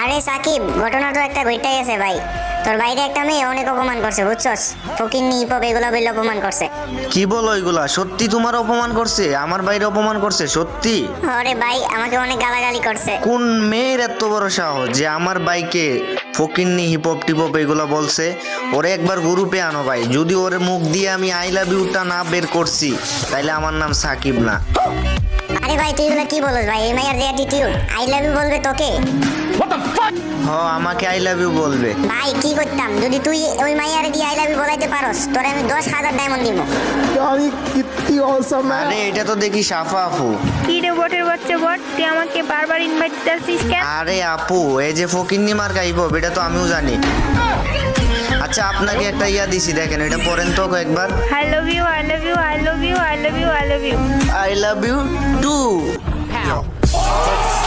আরে সাকিব, ঘটনা তো একটা ঘটে গেছে ভাই। তোর বাইরে একটা মেয়ে অনেক অপমান করছে, বুঝছস? ফকিন্নি হিপহপ এগুলো বলে অপমান করছে। কি বলো এগুলা? সত্যি তোমার অপমান করছে? আমার বাইরে অপমান করছে সত্যি? আরে ভাই, আমাকে অনেক গালাগালি করছে। কোন মেয়ের এত বড় সাহস যে আমার বাইকে ফকিন্নি হিপহপ টিপহপ এগুলা বলছে? ওরে একবার গ্রুপে আনো ভাই। যদি ওর মুখ দিয়ে আমি আই লাভ ইউটা না বের করছি তাইলে আমার নাম সাকিব না। আরে ভাই, তুই এগুলো কি বলস ভাই? এই মাইয়ার যে অ্যাটিটিউড, আই লাভ ইউ বলবে তোকে? হ, আমাকে আই লাভ ইউ বলবে। ভাই কি করতাম যদি তুই ওই মাইয়ারে দিয়ে আই লাভ ইউ বলাইতে পারস? তোরে আমি 10,000 ডায়মন্ড দিব। यार ये कितनी औसम है। আরে এটা তো দেখি সাফা আপু। কি রে বটের বাচ্চা বট, তুই আমাকে বারবার ইনভাইট দিচ্ছিস কেন? আরে আপু, এই যে ফকিন্নি মার্কা হিপহপ এটা তো আমিও জানি। আচ্ছা, আপনাকে একটা ইয়া দিছি, দেখেন এটা পড়েন তো একবার। I love you, I love you, I love you, I love you, I love you. I love you two.